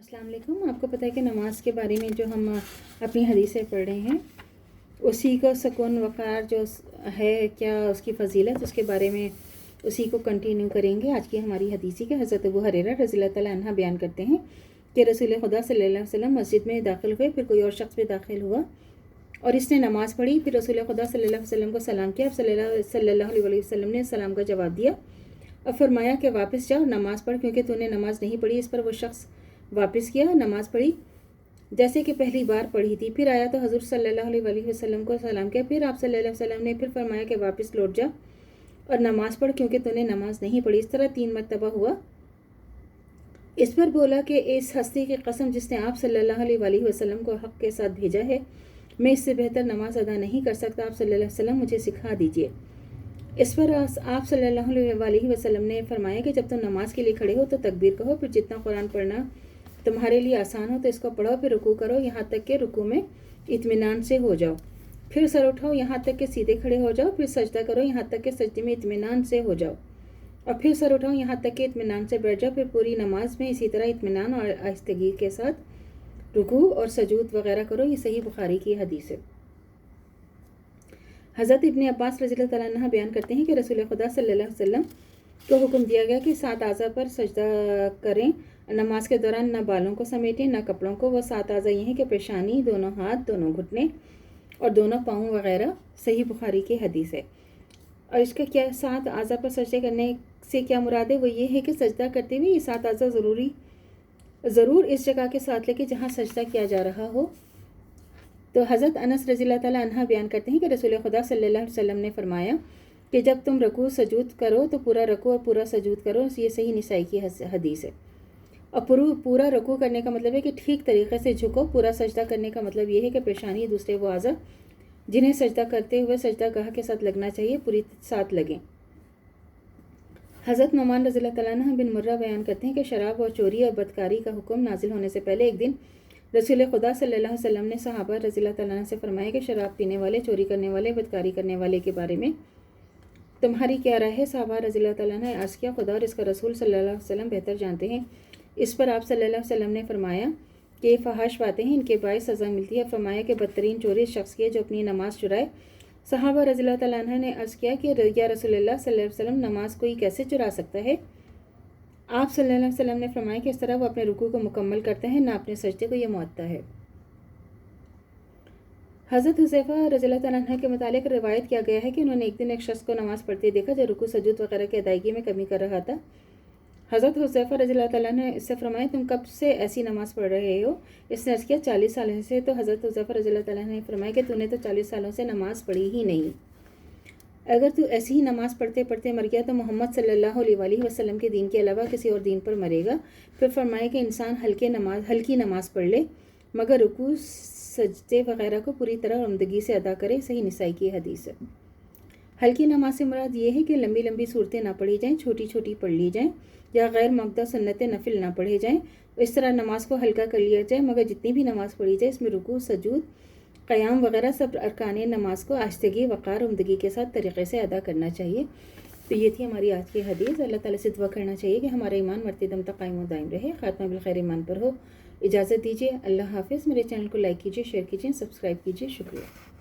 السلام علیکم۔ آپ کو پتہ ہے کہ نماز کے بارے میں جو ہم اپنی حدیثیں پڑھ رہے ہیں اسی کو سکون وقار جو ہے کیا اس کی فضیلت اس کے بارے میں اسی کو کنٹینیو کریں گے۔ آج کی ہماری حدیثی کے حضرت ابو ہریرہ رضی اللہ تعالیٰ عنہ بیان کرتے ہیں کہ رسول خدا صلی اللہ علیہ وسلم مسجد میں داخل ہوئے، پھر کوئی اور شخص بھی داخل ہوا اور اس نے نماز پڑھی، پھر رسول خدا صلی اللہ علیہ وسلم کو سلام کیا، صلی اللہ علیہ وسلم نے سلام کا جواب دیا اور فرمایا کہ واپس جاؤ، نماز پڑھ، کیونکہ تو نے نماز نہیں پڑھی۔ اس پر وہ شخص واپس گیا، نماز پڑھی جیسے کہ پہلی بار پڑھی تھی، پھر آیا تو حضور صلی اللہ علیہ وسلم کو سلام کیا، پھر آپ صلی اللہ علیہ وسلم نے پھر فرمایا کہ واپس لوٹ جا اور نماز پڑھ، کیونکہ تو نے نماز نہیں پڑھی۔ اس طرح 3 مرتبہ ہوا۔ اس پر بولا کہ اس ہستی کی قسم جس نے آپ صلی اللہ علیہ وسلم کو حق کے ساتھ بھیجا ہے، میں اس سے بہتر نماز ادا نہیں کر سکتا، آپ صلی اللہ علیہ وسلم مجھے سکھا دیجیے۔ اس پر آپ صلی اللہ علیہ وسلم نے فرمایا کہ جب تم نماز کے لیے کھڑے ہو تو تکبیر کہو، پھر جتنا قرآن پڑھنا تمہارے لیے آسان ہو تو اس کو پڑھو، پھر رکوع کرو یہاں تک کہ رکوع میں اطمینان سے ہو جاؤ، پھر سر اٹھاؤ یہاں تک کہ سیدھے کھڑے ہو جاؤ، پھر سجدہ کرو یہاں تک کہ سجدے میں اطمینان سے ہو جاؤ، اور پھر سر اٹھاؤ یہاں تک کہ اطمینان سے بیٹھ جاؤ، پھر پوری نماز میں اسی طرح اطمینان اور آہستگی کے ساتھ رکوع اور سجود وغیرہ کرو۔ یہ صحیح بخاری کی حدیث ہے۔ حضرت ابن عباس رضی اللہ تعالیٰ عنہ بیان کرتے ہیں کہ رسول خدا صلی اللہ علیہ وسلم کو حکم دیا گیا کہ 7 اعضاء پر سجدہ کریں، نماز کے دوران نہ بالوں کو سمیٹیں نہ کپڑوں کو۔ وہ 7 اعضاء یہ ہیں کہ پیشانی، دونوں ہاتھ، دونوں گھٹنے اور دونوں پاؤں وغیرہ۔ صحیح بخاری کی حدیث ہے۔ اور اس کا کیا 7 اعضاء پر سجدے کرنے سے کیا مراد ہے؟ وہ یہ ہے کہ سجدہ کرتے ہوئے یہ 7 اعضاء ضرور اس جگہ کے ساتھ لے کے جہاں سجدہ کیا جا رہا ہو۔ تو حضرت انس رضی اللہ تعالیٰ عنہ بیان کرتے ہیں کہ رسول خدا صلی اللہ علیہ وسلم نے فرمایا کہ جب تم رکوع سجود کرو تو پورا رکوع اور پورا سجود کرو۔ یہ صحیح نسائی کی حدیث ہے۔ اور پورا رکوع کرنے کا مطلب ہے کہ ٹھیک طریقے سے جھکو۔ پورا سجدہ کرنے کا مطلب یہ ہے کہ پیشانی دوسرے وہ اعضاء جنہیں سجدہ کرتے ہوئے سجدہ گاہ کے ساتھ لگنا چاہیے پوری ساتھ لگیں۔ حضرت نعمان رضی اللہ تعالیٰ عنہ بن مرہ بیان کرتے ہیں کہ شراب اور چوری اور بدکاری کا حکم نازل ہونے سے پہلے ایک دن رسول خدا صلی اللہ علیہ وسلم نے صحابہ رضی اللہ تعالیٰ عنہ سے فرمایا کہ شراب پینے والے، چوری کرنے والے، بدکاری کرنے والے کے بارے میں تمہاری کیا رائے ہے؟ صحابہ رضی اللہ تعالیٰ نے عرض کیا خدا اور اس کا رسول صلی اللہ علیہ وسلم بہتر جانتے ہیں۔ اس پر آپ صلی اللہ علیہ وسلم نے فرمایا کہ یہ فحش باتیں ہیں، ان کے باعث سزا ملتی ہے۔ فرمایا کہ بدترین چوری شخص کی ہے جو اپنی نماز چرائے۔ صحابہ رضی اللہ تعالیٰ عنہ نے عرض کیا کہ یا رسول اللہ صلی اللہ علیہ وسلم نماز کوئی کیسے چرا سکتا ہے؟ آپ صلی اللہ علیہ وسلم نے فرمایا کہ اس طرح وہ اپنے رکوع کو مکمل کرتا ہے نہ اپنے سجدے کو، یہ معطا ہے۔ حضرت حذیفہ رضی اللہ تعالیٰ عنہ کے متعلق روایت کیا گیا ہے کہ انہوں نے ایک دن ایک شخص کو نماز پڑھتے دیکھا جو رکوع سجود وغیرہ کی ادائیگی میں کمی کر رہا تھا۔ حضرت حذیفہ رضی اللہ تعالیٰ نے اس سے فرمایا تم کب سے ایسی نماز پڑھ رہے ہو؟ اس نے عرض کیا 40 سالوں سے۔ تو حضرت حذیفہ رضی اللہ تعالیٰ نے فرمایا کہ تو نے تو 40 سالوں سے نماز پڑھی ہی نہیں، اگر تو ایسی ہی نماز پڑھتے پڑھتے مر گیا تو محمد صلی اللہ علیہ وسلم کے دین کے علاوہ کسی اور دین پر مرے گا۔ پھر فرمایا کہ انسان ہلکی نماز پڑھ لے مگر رکوع سجدے وغیرہ کو پوری طرح عمدگی سے ادا کرے۔ صحیح نسائی کی حدیث ہے۔ ہلکی نماز سے مراد یہ ہے کہ لمبی لمبی صورتیں نہ پڑھی جائیں، چھوٹی چھوٹی پڑھ لی جائیں، یا غیر مقدس سنت نفل نہ پڑھے جائیں۔ اس طرح نماز کو ہلکا کر لیا جائے، مگر جتنی بھی نماز پڑھی جائے اس میں رکوع، سجود، قیام وغیرہ سب ارکان نماز کو آہستگی، وقار، عمدگی کے ساتھ طریقے سے ادا کرنا چاہیے۔ تو یہ تھی ہماری آج کی حدیث۔ اللہ تعالیٰ سے دعا کرنا چاہیے کہ ہمارا ایمان مرتے دم تک قائم و دائم رہے، خاتمہ بالخیر ایمان پر ہو۔ اجازت دیجیے، اللہ حافظ۔ میرے چینل کو لائک کیجیے، شیئر کیجیے، سبسکرائب کیجیے۔ شکریہ۔